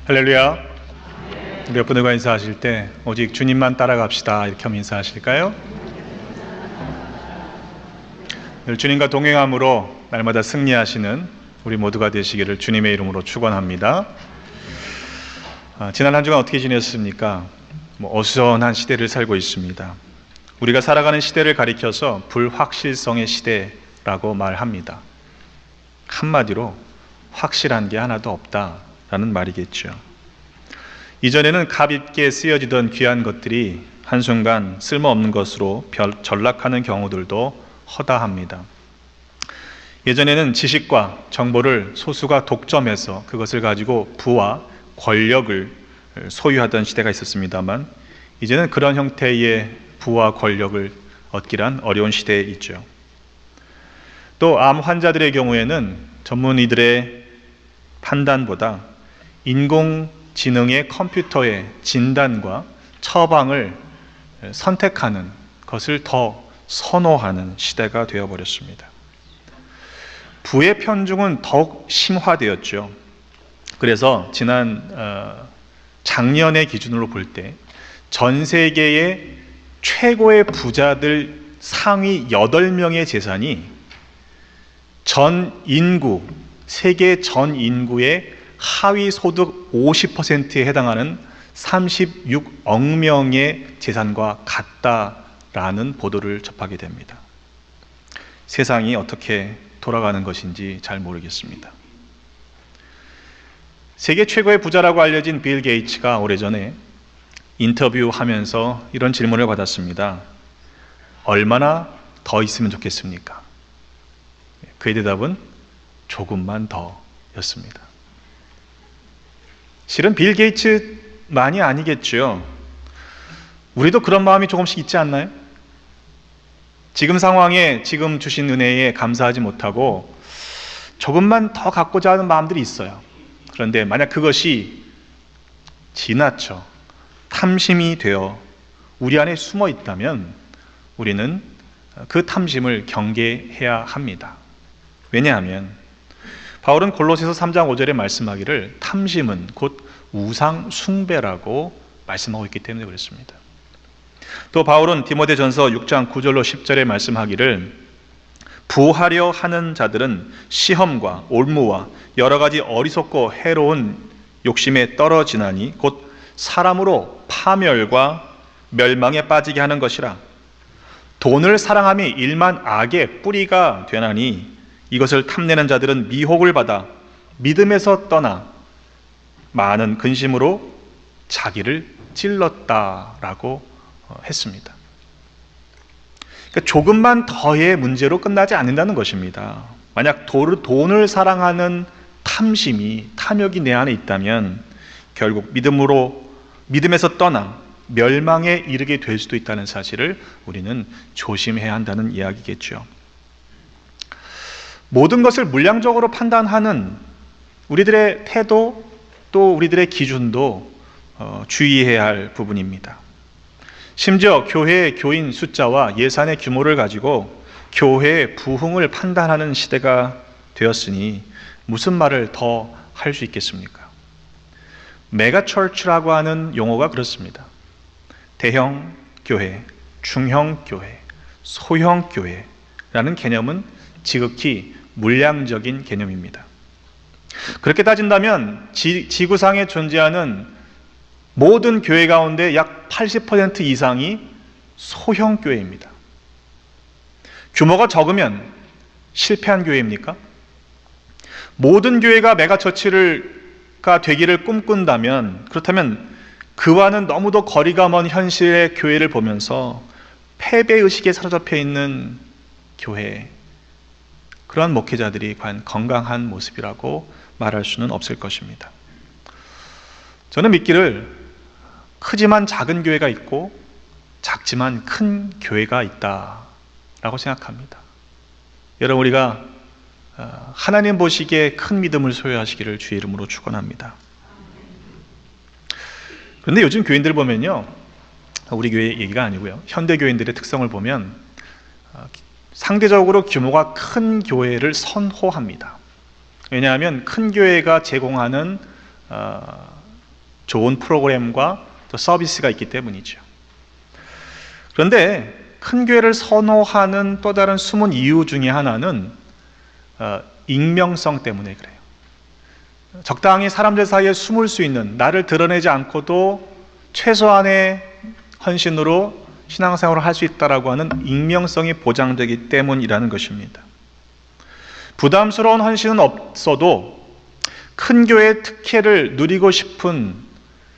할렐루야. 몇 분들과 인사하실 때 오직 주님만 따라갑시다 이렇게 하면 인사하실까요? 늘 주님과 동행함으로 날마다 승리하시는 우리 모두가 되시기를 주님의 이름으로 축원합니다. 지난 한 주간 어떻게 지냈습니까? 어수선한 시대를 살고 있습니다. 우리가 살아가는 시대를 가리켜서 불확실성의 시대라고 말합니다. 한마디로 확실한 게 하나도 없다라는 말이겠죠. 이전에는 값있게 쓰여지던 귀한 것들이 한순간 쓸모없는 것으로 전락하는 경우들도 허다합니다. 예전에는 지식과 정보를 소수가 독점해서 그것을 가지고 부와 권력을 소유하던 시대가 있었습니다만, 이제는 그런 형태의 부와 권력을 얻기란 어려운 시대에 있죠. 또 암 환자들의 경우에는 전문의들의 판단보다 인공지능의 컴퓨터의 진단과 처방을 선택하는 것을 더 선호하는 시대가 되어버렸습니다. 부의 편중은 더욱 심화되었죠. 그래서 작년의 기준으로 볼 때 전 세계의 최고의 부자들 상위 8명의 재산이 세계 전 인구의 하위 소득 50%에 해당하는 36억 명의 재산과 같다라는 보도를 접하게 됩니다. 세상이 어떻게 돌아가는 것인지 잘 모르겠습니다. 세계 최고의 부자라고 알려진 빌 게이츠가 오래전에 인터뷰하면서 이런 질문을 받았습니다. 얼마나 더 있으면 좋겠습니까? 그의 대답은 조금만 더 였습니다. 실은 빌 게이츠만이 아니겠죠. 우리도 그런 마음이 조금씩 있지 않나요? 지금 상황에 지금 주신 은혜에 감사하지 못하고 조금만 더 갖고자 하는 마음들이 있어요. 그런데 만약 그것이 지나쳐 탐심이 되어 우리 안에 숨어 있다면 우리는 그 탐심을 경계해야 합니다. 왜냐하면 바울은 골로새서 3장 5절에 말씀하기를 탐심은 곧 우상 숭배라고 말씀하고 있기 때문에 그렇습니다. 또 바울은 디모데전서 6장 9절로 10절에 말씀하기를 부하려 하는 자들은 시험과 올무와 여러 가지 어리석고 해로운 욕심에 떨어지나니 곧 사람으로 파멸과 멸망에 빠지게 하는 것이라. 돈을 사랑함이 일만 악의 뿌리가 되나니 이것을 탐내는 자들은 미혹을 받아 믿음에서 떠나 많은 근심으로 자기를 찔렀다라고 했습니다. 그러니까 조금만 더의 문제로 끝나지 않는다는 것입니다. 만약 돈을 사랑하는 탐욕이 내 안에 있다면 결국 믿음에서 떠나 멸망에 이르게 될 수도 있다는 사실을 우리는 조심해야 한다는 이야기겠죠. 모든 것을 물량적으로 판단하는 우리들의 태도 또 우리들의 기준도 주의해야 할 부분입니다. 심지어 교회의 교인 숫자와 예산의 규모를 가지고 교회의 부흥을 판단하는 시대가 되었으니 무슨 말을 더 할 수 있겠습니까? 메가처치라고 하는 용어가 그렇습니다. 대형 교회, 중형 교회, 소형 교회라는 개념은 지극히 물량적인 개념입니다. 그렇게 따진다면 지구상에 존재하는 모든 교회 가운데 약 80% 이상이 소형 교회입니다. 규모가 적으면 실패한 교회입니까? 모든 교회가 메가처치가 되기를 꿈꾼다면, 그렇다면 그와는 너무도 거리가 먼 현실의 교회를 보면서 패배의식에 사로잡혀 있는 교회, 그러한 목회자들이 과연 건강한 모습이라고 말할 수는 없을 것입니다. 저는 믿기를 크지만 작은 교회가 있고 작지만 큰 교회가 있다라고 생각합니다. 여러분, 우리가 하나님 보시기에 큰 믿음을 소유하시기를 주의 이름으로 축원합니다. 그런데 요즘 교인들 보면요, 우리 교회 얘기가 아니고요, 현대 교인들의 특성을 보면 상대적으로 규모가 큰 교회를 선호합니다. 왜냐하면 큰 교회가 제공하는 좋은 프로그램과 또 서비스가 있기 때문이죠. 그런데 큰 교회를 선호하는 또 다른 숨은 이유 중에 하나는 익명성 때문에 그래요. 적당히 사람들 사이에 숨을 수 있는, 나를 드러내지 않고도 최소한의 헌신으로 신앙생활을 할 수 있다라고 하는 익명성이 보장되기 때문이라는 것입니다. 부담스러운 헌신은 없어도 큰 교회의 특혜를 누리고 싶은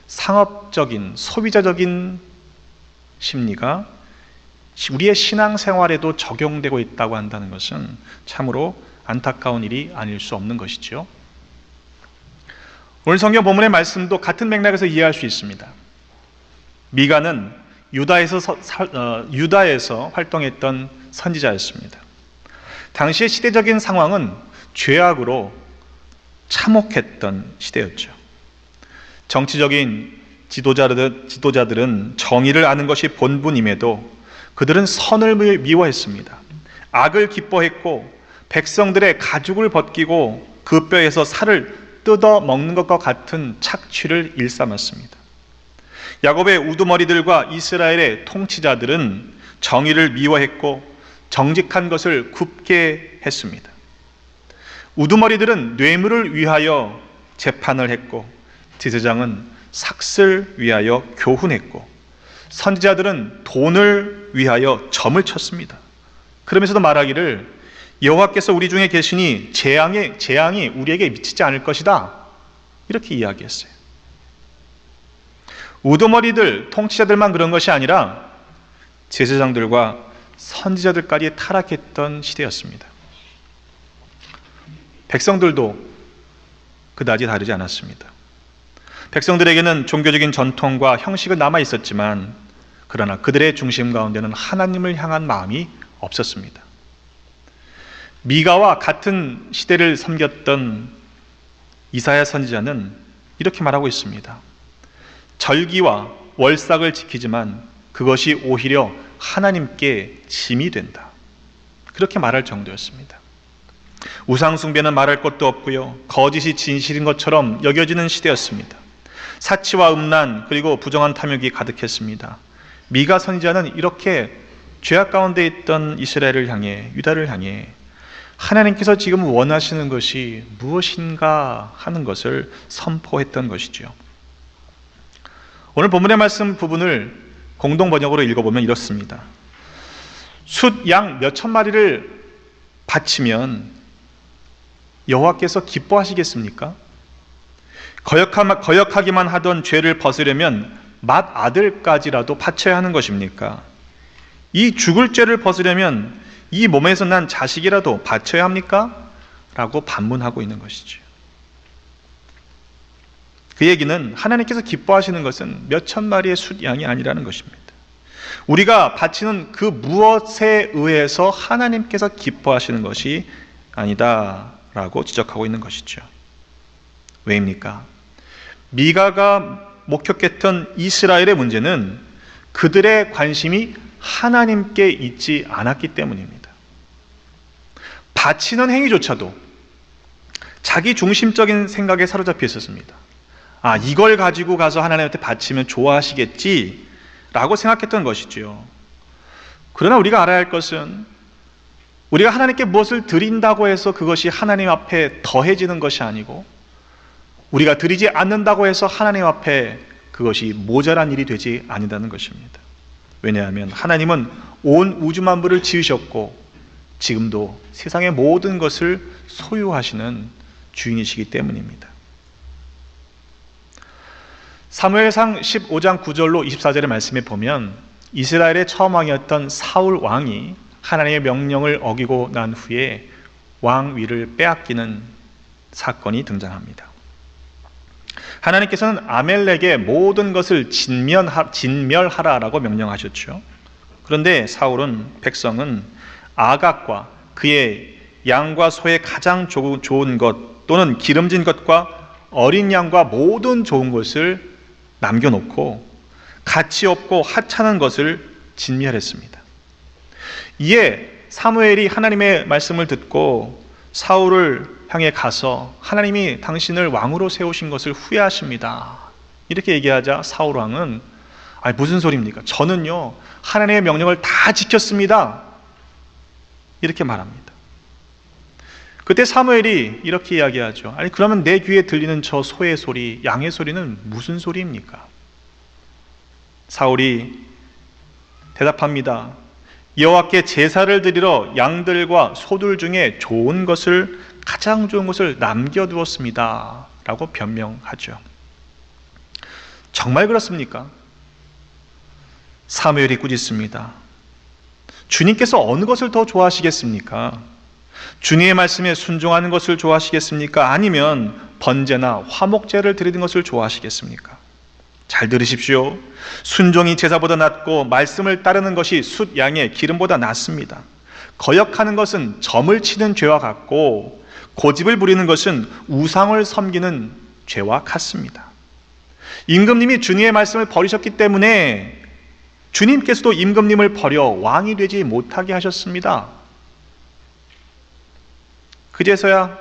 상업적인, 소비자적인 심리가 우리의 신앙생활에도 적용되고 있다고 한다는 것은 참으로 안타까운 일이 아닐 수 없는 것이죠. 오늘 성경 본문의 말씀도 같은 맥락에서 이해할 수 있습니다. 미가는 유다에서 활동했던 선지자였습니다. 당시의 시대적인 상황은 죄악으로 참혹했던 시대였죠. 정치적인 지도자들은 정의를 아는 것이 본분임에도 그들은 선을 미워했습니다. 악을 기뻐했고 백성들의 가죽을 벗기고 그 뼈에서 살을 뜯어 먹는 것과 같은 착취를 일삼았습니다. 야곱의 우두머리들과 이스라엘의 통치자들은 정의를 미워했고 정직한 것을 굽게 했습니다. 우두머리들은 뇌물을 위하여 재판을 했고 제사장은 삭슬 위하여 교훈했고 선지자들은 돈을 위하여 점을 쳤습니다. 그러면서도 말하기를 여호와께서 우리 중에 계시니 재앙이 우리에게 미치지 않을 것이다, 이렇게 이야기했어요. 우두머리들, 통치자들만 그런 것이 아니라 제사장들과 선지자들까지 타락했던 시대였습니다. 백성들도 그다지 다르지 않았습니다. 백성들에게는 종교적인 전통과 형식은 남아 있었지만 그러나 그들의 중심 가운데는 하나님을 향한 마음이 없었습니다. 미가와 같은 시대를 섬겼던 이사야 선지자는 이렇게 말하고 있습니다. 절기와 월삭을 지키지만 그것이 오히려 하나님께 짐이 된다, 그렇게 말할 정도였습니다. 우상숭배는 말할 것도 없고요, 거짓이 진실인 것처럼 여겨지는 시대였습니다. 사치와 음란 그리고 부정한 탐욕이 가득했습니다. 미가 선지자는 이렇게 죄악 가운데 있던 이스라엘을 향해, 유다를 향해 하나님께서 지금 원하시는 것이 무엇인가 하는 것을 선포했던 것이죠. 오늘 본문의 말씀 부분을 공동 번역으로 읽어보면 이렇습니다. 숫 양 몇천 마리를 바치면 여호와께서 기뻐하시겠습니까? 거역하기만 하던 죄를 벗으려면 맏아들까지라도 바쳐야 하는 것입니까? 이 죽을 죄를 벗으려면 이 몸에서 난 자식이라도 바쳐야 합니까? 라고 반문하고 있는 것이죠. 그 얘기는 하나님께서 기뻐하시는 것은 몇천 마리의 숫양이 아니라는 것입니다. 우리가 바치는 그 무엇에 의해서 하나님께서 기뻐하시는 것이 아니다라고 지적하고 있는 것이죠. 왜입니까? 미가가 목격했던 이스라엘의 문제는 그들의 관심이 하나님께 있지 않았기 때문입니다. 바치는 행위조차도 자기 중심적인 생각에 사로잡혀 있었습니다. 이걸 가지고 가서 하나님한테 바치면 좋아하시겠지 라고 생각했던 것이죠. 그러나 우리가 알아야 할 것은 우리가 하나님께 무엇을 드린다고 해서 그것이 하나님 앞에 더해지는 것이 아니고 우리가 드리지 않는다고 해서 하나님 앞에 그것이 모자란 일이 되지 아니다는 것입니다. 왜냐하면 하나님은 온 우주 만물을 지으셨고 지금도 세상의 모든 것을 소유하시는 주인이시기 때문입니다. 사무엘상 15장 9절로 24절의 말씀에 보면 이스라엘의 처음 왕이었던 사울 왕이 하나님의 명령을 어기고 난 후에 왕위를 빼앗기는 사건이 등장합니다. 하나님께서는 아멜렉의 모든 것을 진멸하라라고 명령하셨죠. 그런데 사울은, 백성은 아각과 그의 양과 소의 가장 좋은 것 또는 기름진 것과 어린 양과 모든 좋은 것을 남겨놓고 가치 없고 하찮은 것을 진멸했습니다. 이에 사무엘이 하나님의 말씀을 듣고 사울을 향해 가서 하나님이 당신을 왕으로 세우신 것을 후회하십니다 이렇게 얘기하자 사울 왕은 아니 무슨 소리입니까? 저는요 하나님의 명령을 다 지켰습니다. 이렇게 말합니다. 그때 사무엘이 이렇게 이야기하죠. 아니 그러면 내 귀에 들리는 저 소의 소리, 양의 소리는 무슨 소리입니까? 사울이 대답합니다. 여호와께 제사를 드리러 양들과 소들 중에 좋은 것을, 가장 좋은 것을 남겨두었습니다 라고 변명하죠. 정말 그렇습니까? 사무엘이 꾸짖습니다. 주님께서 어느 것을 더 좋아하시겠습니까? 주님의 말씀에 순종하는 것을 좋아하시겠습니까? 아니면 번제나 화목제를 드리는 것을 좋아하시겠습니까? 잘 들으십시오. 순종이 제사보다 낫고 말씀을 따르는 것이 숫 양의 기름보다 낫습니다. 거역하는 것은 점을 치는 죄와 같고 고집을 부리는 것은 우상을 섬기는 죄와 같습니다. 임금님이 주님의 말씀을 버리셨기 때문에 주님께서도 임금님을 버려 왕이 되지 못하게 하셨습니다. 그제서야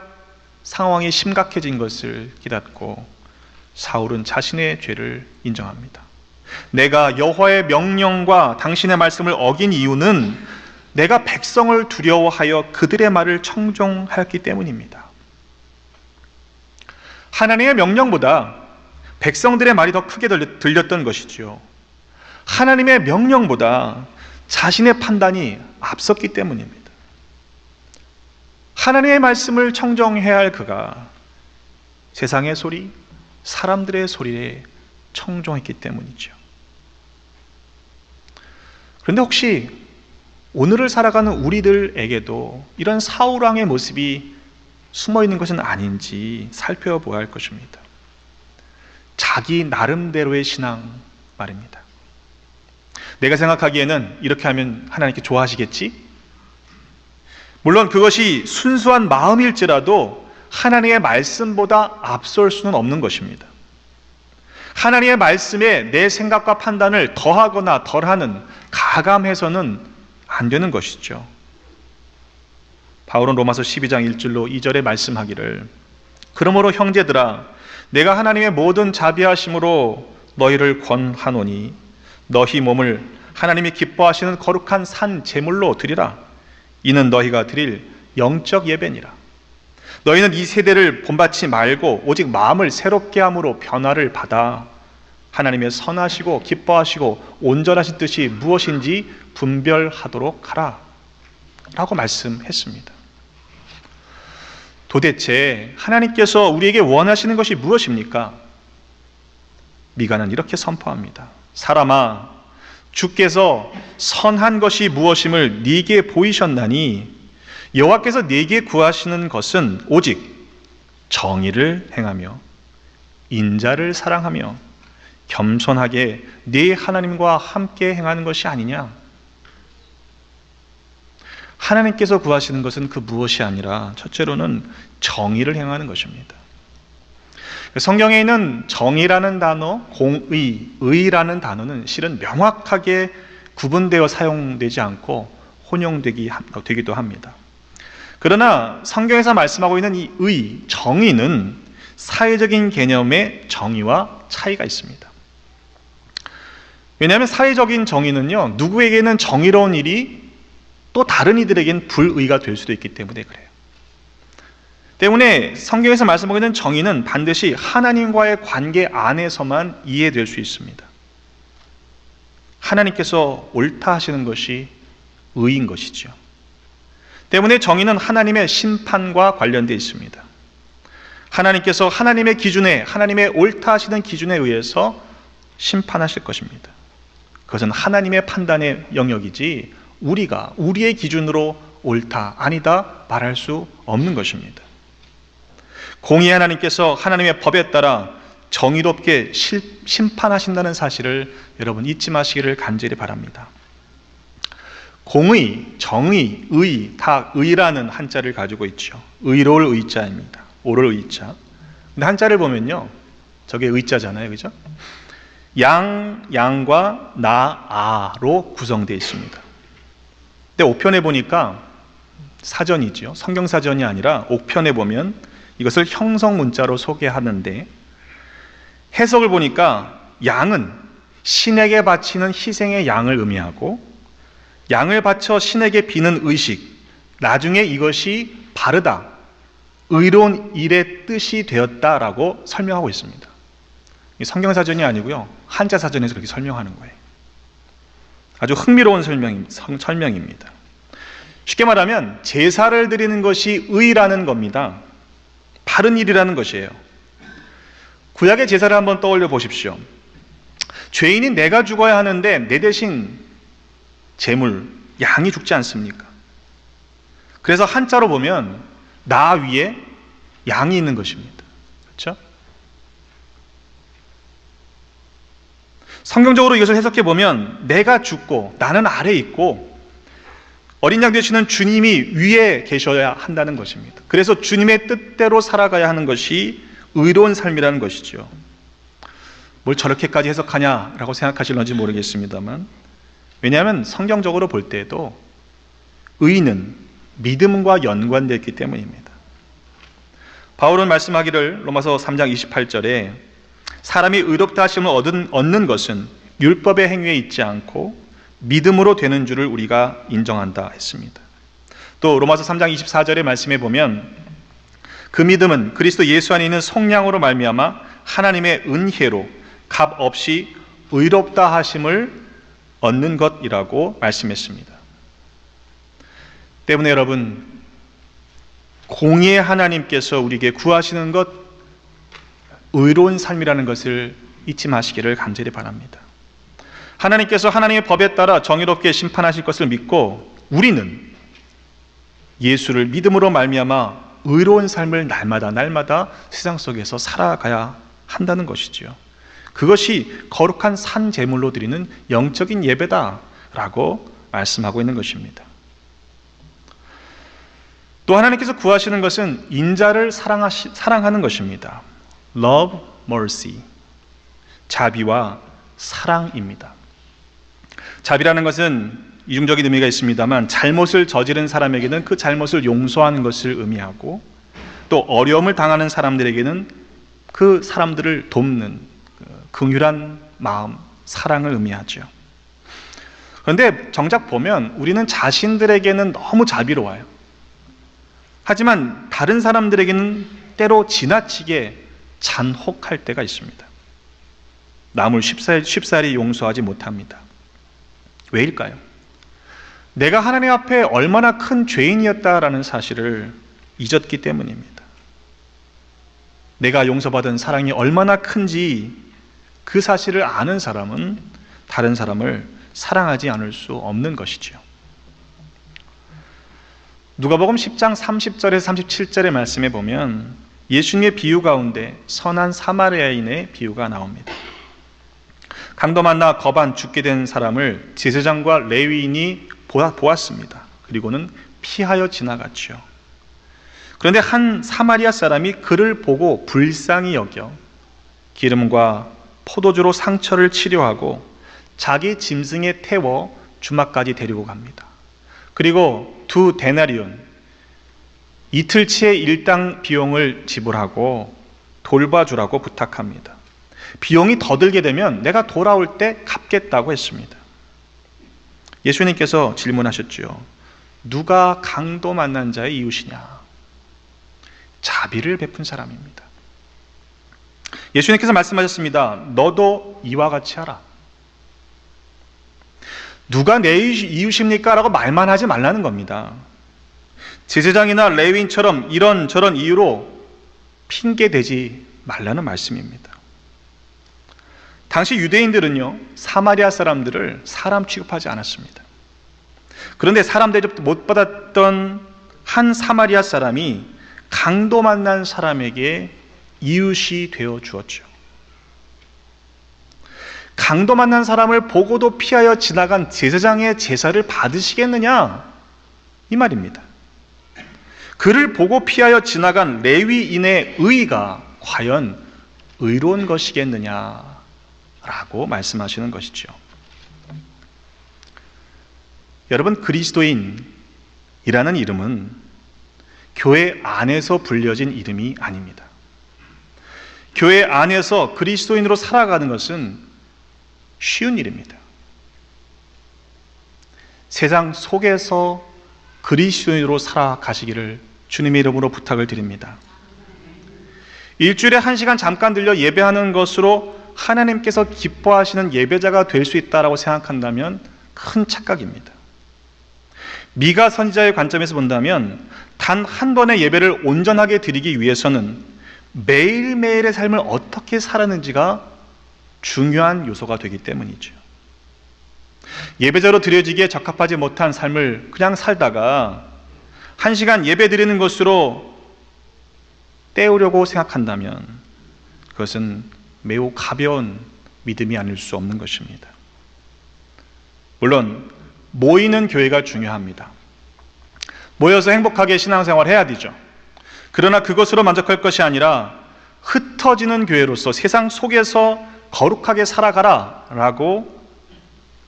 상황이 심각해진 것을 깨닫고 사울은 자신의 죄를 인정합니다. 내가 여호와의 명령과 당신의 말씀을 어긴 이유는 내가 백성을 두려워하여 그들의 말을 청종하였기 때문입니다. 하나님의 명령보다 백성들의 말이 더 크게 들렸던 것이지요. 하나님의 명령보다 자신의 판단이 앞섰기 때문입니다. 하나님의 말씀을 청정해야 할 그가 세상의 소리, 사람들의 소리에 청종했기 때문이죠. 그런데 혹시 오늘을 살아가는 우리들에게도 이런 사울왕의 모습이 숨어있는 것은 아닌지 살펴보아야 할 것입니다. 자기 나름대로의 신앙 말입니다. 내가 생각하기에는 이렇게 하면 하나님께 좋아하시겠지? 물론 그것이 순수한 마음일지라도 하나님의 말씀보다 앞설 수는 없는 것입니다. 하나님의 말씀에 내 생각과 판단을 더하거나 덜하는 가감해서는 안 되는 것이죠. 바울은 로마서 12장 1절로 2절에 말씀하기를 그러므로 형제들아 내가 하나님의 모든 자비하심으로 너희를 권하노니 너희 몸을 하나님이 기뻐하시는 거룩한 산 제물로 드리라. 이는 너희가 드릴 영적 예배니라. 너희는 이 세대를 본받지 말고 오직 마음을 새롭게 함으로 변화를 받아 하나님의 선하시고 기뻐하시고 온전하신 뜻이 무엇인지 분별하도록 하라 라고 말씀했습니다. 도대체 하나님께서 우리에게 원하시는 것이 무엇입니까? 미가는 이렇게 선포합니다. 사람아, 주께서 선한 것이 무엇임을 네게 보이셨나니 여호와께서 네게 구하시는 것은 오직 정의를 행하며 인자를 사랑하며 겸손하게 네 하나님과 함께 행하는 것이 아니냐? 하나님께서 구하시는 것은 그 무엇이 아니라 첫째로는 정의를 행하는 것입니다. 성경에 있는 정의라는 단어, 공의, 의라는 단어는 실은 명확하게 구분되어 사용되지 않고 혼용되기도 합니다. 그러나 성경에서 말씀하고 있는 이 의, 정의는 사회적인 개념의 정의와 차이가 있습니다. 왜냐하면 사회적인 정의는요, 누구에게는 정의로운 일이 또 다른 이들에겐 불의가 될 수도 있기 때문에 그래요. 때문에 성경에서 말씀하고 있는 정의는 반드시 하나님과의 관계 안에서만 이해될 수 있습니다. 하나님께서 옳다 하시는 것이 의인 것이죠. 때문에 정의는 하나님의 심판과 관련되어 있습니다. 하나님께서 하나님의 기준에, 하나님의 옳다 하시는 기준에 의해서 심판하실 것입니다. 그것은 하나님의 판단의 영역이지 우리가 우리의 기준으로 옳다, 아니다 말할 수 없는 것입니다. 공의 하나님께서 하나님의 법에 따라 정의롭게 심판하신다는 사실을 여러분 잊지 마시기를 간절히 바랍니다. 공의, 정의, 의, 다 의라는 한자를 가지고 있죠. 의로울 의자입니다. 옳을 의자. 근데 한자를 보면요, 저게 의자잖아요, 그죠? 양과 아로 구성되어 있습니다. 근데 옥편에 보니까 사전이죠. 성경사전이 아니라 옥편에 보면 이것을 형성 문자로 소개하는데 해석을 보니까 양은 신에게 바치는 희생의 양을 의미하고, 양을 바쳐 신에게 비는 의식, 나중에 이것이 바르다, 의로운 일의 뜻이 되었다라고 설명하고 있습니다. 성경사전이 아니고요, 한자사전에서 그렇게 설명하는 거예요. 아주 흥미로운 설명입니다. 쉽게 말하면 제사를 드리는 것이 의라는 겁니다. 바른 일이라는 것이에요. 구약의 제사를 한번 떠올려 보십시오. 죄인인 내가 죽어야 하는데 내 대신 제물, 양이 죽지 않습니까? 그래서 한자로 보면 나 위에 양이 있는 것입니다. 그렇죠? 성경적으로 이것을 해석해 보면 내가 죽고 나는 아래에 있고 어린 양 되시는 주님이 위에 계셔야 한다는 것입니다. 그래서 주님의 뜻대로 살아가야 하는 것이 의로운 삶이라는 것이죠. 뭘 저렇게까지 해석하냐라고 생각하실런지 모르겠습니다만, 왜냐하면 성경적으로 볼 때에도 의는 믿음과 연관되어 있기 때문입니다. 바울은 말씀하기를 로마서 3장 28절에 사람이 의롭다 하심을 얻는 것은 율법의 행위에 있지 않고 믿음으로 되는 줄을 우리가 인정한다 했습니다. 또 로마서 3장 24절의 말씀에 보면 그 믿음은 그리스도 예수 안에 있는 성량으로 말미암아 하나님의 은혜로 값 없이 의롭다 하심을 얻는 것이라고 말씀했습니다. 때문에 여러분, 공의의 하나님께서 우리에게 구하시는 것, 의로운 삶이라는 것을 잊지 마시기를 간절히 바랍니다. 하나님께서 하나님의 법에 따라 정의롭게 심판하실 것을 믿고 우리는 예수를 믿음으로 말미암아 의로운 삶을 날마다 세상 속에서 살아가야 한다는 것이지요. 그것이 거룩한 산 제물로 드리는 영적인 예배다라고 말씀하고 있는 것입니다. 또 하나님께서 구하시는 것은 인자를 사랑하는 것입니다. Love, mercy, 자비와 사랑입니다. 자비라는 것은 이중적인 의미가 있습니다만 잘못을 저지른 사람에게는 그 잘못을 용서하는 것을 의미하고, 또 어려움을 당하는 사람들에게는 그 사람들을 돕는 긍휼한 마음, 사랑을 의미하죠. 그런데 정작 보면 우리는 자신들에게는 너무 자비로워요. 하지만 다른 사람들에게는 때로 지나치게 잔혹할 때가 있습니다. 남을 쉽사리 용서하지 못합니다. 왜일까요? 내가 하나님 앞에 얼마나 큰 죄인이었다라는 사실을 잊었기 때문입니다. 내가 용서받은 사랑이 얼마나 큰지 그 사실을 아는 사람은 다른 사람을 사랑하지 않을 수 없는 것이죠. 누가복음 10장 30절에서 37절의 말씀에 보면 예수님의 비유 가운데 선한 사마리아인의 비유가 나옵니다. 강도 만나 거반 죽게 된 사람을 제사장과 레위인이 보았습니다. 그리고는 피하여 지나갔죠. 그런데 한 사마리아 사람이 그를 보고 불쌍히 여겨 기름과 포도주로 상처를 치료하고 자기 짐승에 태워 주막까지 데리고 갑니다. 그리고 2 데나리온, 이틀치의 일당 비용을 지불하고 돌봐주라고 부탁합니다. 비용이 더 들게 되면 내가 돌아올 때 갚겠다고 했습니다. 예수님께서 질문하셨죠. 누가 강도 만난 자의 이웃이냐? 자비를 베푼 사람입니다. 예수님께서 말씀하셨습니다. 너도 이와 같이 하라. 누가 내 이웃입니까? 라고 말만 하지 말라는 겁니다. 제사장이나 레위인처럼 이런저런 이유로 핑계대지 말라는 말씀입니다. 당시 유대인들은요, 사마리아 사람들을 사람 취급하지 않았습니다. 그런데 사람 대접 못 받았던 한 사마리아 사람이 강도 만난 사람에게 이웃이 되어 주었죠. 강도 만난 사람을 보고도 피하여 지나간 제사장의 제사를 받으시겠느냐? 이 말입니다. 그를 보고 피하여 지나간 레위인의 의가 과연 의로운 것이겠느냐? 라고 말씀하시는 것이죠. 여러분, 그리스도인이라는 이름은 교회 안에서 불려진 이름이 아닙니다. 교회 안에서 그리스도인으로 살아가는 것은 쉬운 일입니다. 세상 속에서 그리스도인으로 살아가시기를 주님의 이름으로 부탁을 드립니다. 일주일에 1시간 잠깐 들려 예배하는 것으로 하나님께서 기뻐하시는 예배자가 될 수 있다고 생각한다면 큰 착각입니다. 미가 선지자의 관점에서 본다면 단 한 번의 예배를 온전하게 드리기 위해서는 매일매일의 삶을 어떻게 살았는지가 중요한 요소가 되기 때문이죠. 예배자로 드려지기에 적합하지 못한 삶을 그냥 살다가 1시간 예배 드리는 것으로 때우려고 생각한다면 그것은 매우 가벼운 믿음이 아닐 수 없는 것입니다. 물론 모이는 교회가 중요합니다. 모여서 행복하게 신앙생활을 해야 되죠. 그러나 그것으로 만족할 것이 아니라 흩어지는 교회로서 세상 속에서 거룩하게 살아가라 라고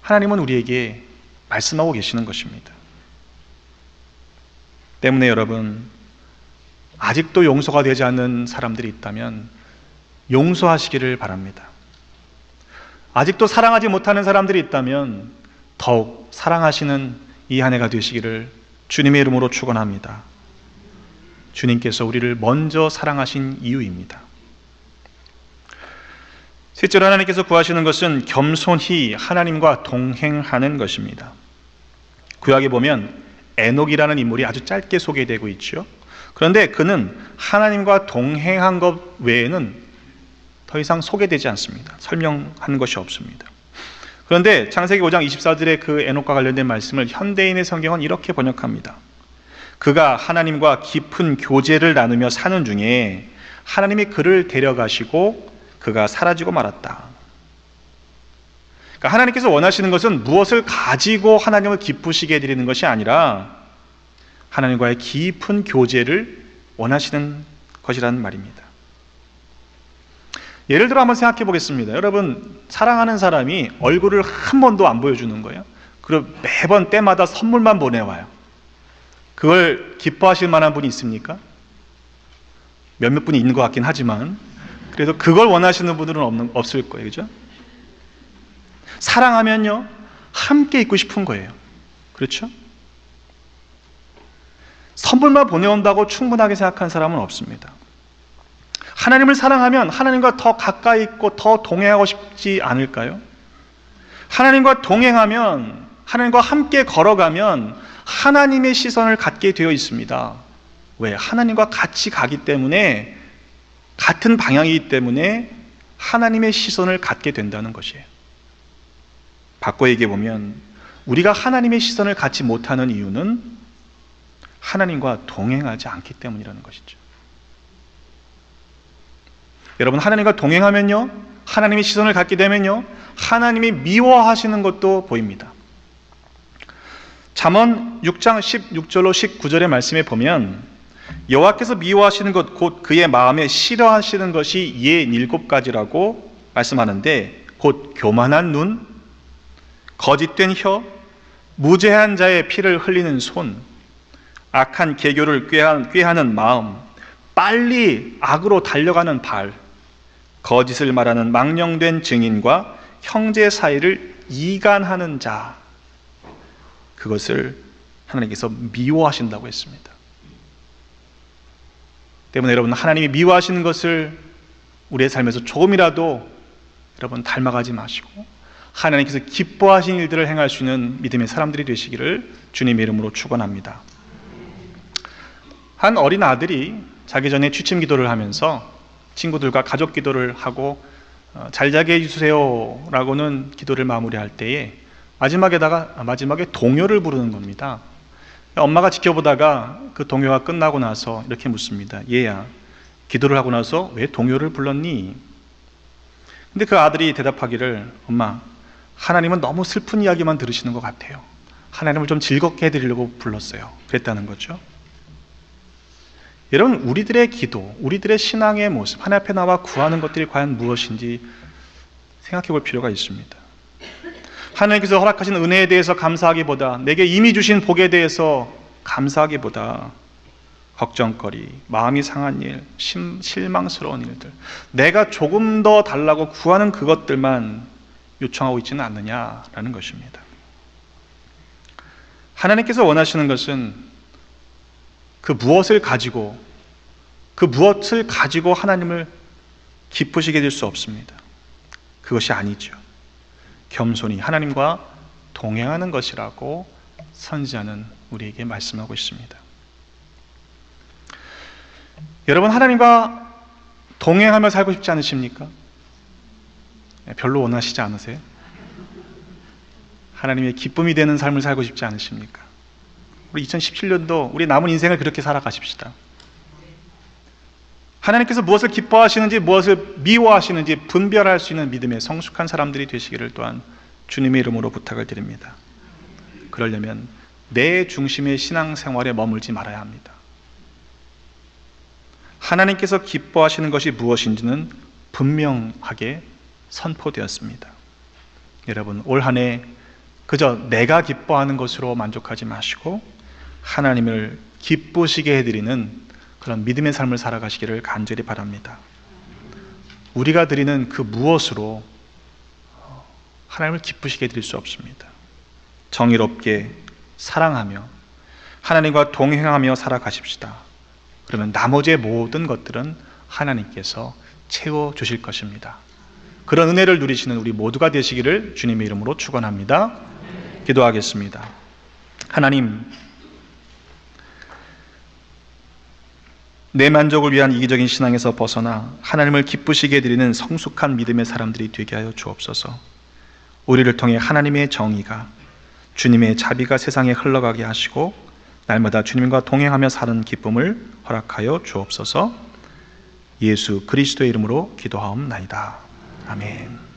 하나님은 우리에게 말씀하고 계시는 것입니다. 때문에 여러분, 아직도 용서가 되지 않는 사람들이 있다면 용서하시기를 바랍니다. 아직도 사랑하지 못하는 사람들이 있다면 더욱 사랑하시는 이 한 해가 되시기를 주님의 이름으로 축원합니다. 주님께서 우리를 먼저 사랑하신 이유입니다. 셋째로 하나님께서 구하시는 것은 겸손히 하나님과 동행하는 것입니다. 구약에 보면 에녹이라는 인물이 아주 짧게 소개되고 있죠. 그런데 그는 하나님과 동행한 것 외에는 더 이상 소개되지 않습니다. 설명하는 것이 없습니다. 그런데 창세기 5장 24절의 그 에녹과 관련된 말씀을 현대인의 성경은 이렇게 번역합니다. 그가 하나님과 깊은 교제를 나누며 사는 중에 하나님이 그를 데려가시고 그가 사라지고 말았다. 그러니까 하나님께서 원하시는 것은 무엇을 가지고 하나님을 기쁘시게 해드리는 것이 아니라 하나님과의 깊은 교제를 원하시는 것이라는 말입니다. 예를 들어 한번 생각해 보겠습니다. 여러분, 사랑하는 사람이 얼굴을 한 번도 안 보여주는 거예요. 그리고 매번 때마다 선물만 보내와요. 그걸 기뻐하실 만한 분이 있습니까? 몇몇 분이 있는 것 같긴 하지만 그래도 그걸 원하시는 분들은 없을 거예요. 그죠? 사랑하면요, 함께 있고 싶은 거예요. 그렇죠? 선물만 보내온다고 충분하게 생각하는 사람은 없습니다. 하나님을 사랑하면 하나님과 더 가까이 있고 더 동행하고 싶지 않을까요? 하나님과 동행하면, 하나님과 함께 걸어가면 하나님의 시선을 갖게 되어 있습니다. 왜? 하나님과 같이 가기 때문에, 같은 방향이기 때문에 하나님의 시선을 갖게 된다는 것이에요. 바꿔 얘기해 보면 우리가 하나님의 시선을 갖지 못하는 이유는 하나님과 동행하지 않기 때문이라는 것이죠. 여러분, 하나님과 동행하면요, 하나님의 시선을 갖게 되면요, 하나님이 미워하시는 것도 보입니다. 잠언 6장 16절로 19절의 말씀에 보면 여호와께서 미워하시는 것 곧 그의 마음에 싫어하시는 것이 예 7가지라고 말씀하는데 곧 교만한 눈, 거짓된 혀, 무죄한 자의 피를 흘리는 손, 악한 계교를 꾀하는 마음, 빨리 악으로 달려가는 발, 거짓을 말하는 망령된 증인과 형제 사이를 이간하는 자, 그것을 하나님께서 미워하신다고 했습니다. 때문에 여러분, 하나님이 미워하시는 것을 우리의 삶에서 조금이라도 여러분 닮아가지 마시고 하나님께서 기뻐하시는 일들을 행할 수 있는 믿음의 사람들이 되시기를 주님의 이름으로 축원합니다. 한 어린 아들이 자기 전에 취침 기도를 하면서 친구들과 가족 기도를 하고 잘 자게 해주세요 라고는 기도를 마무리할 때에 마지막에 동요를 부르는 겁니다. 엄마가 지켜보다가 그 동요가 끝나고 나서 이렇게 묻습니다. 얘야, 기도를 하고 나서 왜 동요를 불렀니? 근데 그 아들이 대답하기를, 엄마, 하나님은 너무 슬픈 이야기만 들으시는 것 같아요. 하나님을 좀 즐겁게 해드리려고 불렀어요. 그랬다는 거죠. 여러분, 우리들의 기도, 우리들의 신앙의 모습, 하나님 앞에 나와 구하는 것들이 과연 무엇인지 생각해 볼 필요가 있습니다. 하나님께서 허락하신 은혜에 대해서 감사하기보다, 내게 이미 주신 복에 대해서 감사하기보다 걱정거리, 마음이 상한 일, 실망스러운 일들, 내가 조금 더 달라고 구하는 그것들만 요청하고 있지는 않느냐라는 것입니다. 하나님께서 원하시는 것은 그 무엇을 가지고 하나님을 기쁘시게 될 수 없습니다. 그것이 아니죠. 겸손히 하나님과 동행하는 것이라고 선지자는 우리에게 말씀하고 있습니다. 여러분, 하나님과 동행하며 살고 싶지 않으십니까? 별로 원하시지 않으세요? 하나님의 기쁨이 되는 삶을 살고 싶지 않으십니까? 우리 2017년도 우리 남은 인생을 그렇게 살아가십시다. 하나님께서 무엇을 기뻐하시는지 무엇을 미워하시는지 분별할 수 있는 믿음의 성숙한 사람들이 되시기를 또한 주님의 이름으로 부탁을 드립니다. 그러려면 내 중심의 신앙생활에 머물지 말아야 합니다. 하나님께서 기뻐하시는 것이 무엇인지는 분명하게 선포되었습니다. 여러분, 올 한 해 그저 내가 기뻐하는 것으로 만족하지 마시고 하나님을 기쁘시게 해드리는 그런 믿음의 삶을 살아가시기를 간절히 바랍니다. 우리가 드리는 그 무엇으로 하나님을 기쁘시게 해드릴 수 없습니다. 정의롭게 사랑하며 하나님과 동행하며 살아가십시다. 그러면 나머지의 모든 것들은 하나님께서 채워주실 것입니다. 그런 은혜를 누리시는 우리 모두가 되시기를 주님의 이름으로 축원합니다. 기도하겠습니다. 하나님, 내 만족을 위한 이기적인 신앙에서 벗어나 하나님을 기쁘시게 해드리는 성숙한 믿음의 사람들이 되게 하여 주옵소서. 우리를 통해 하나님의 정의가, 주님의 자비가 세상에 흘러가게 하시고 날마다 주님과 동행하며 사는 기쁨을 허락하여 주옵소서. 예수 그리스도의 이름으로 기도하옵나이다. 아멘.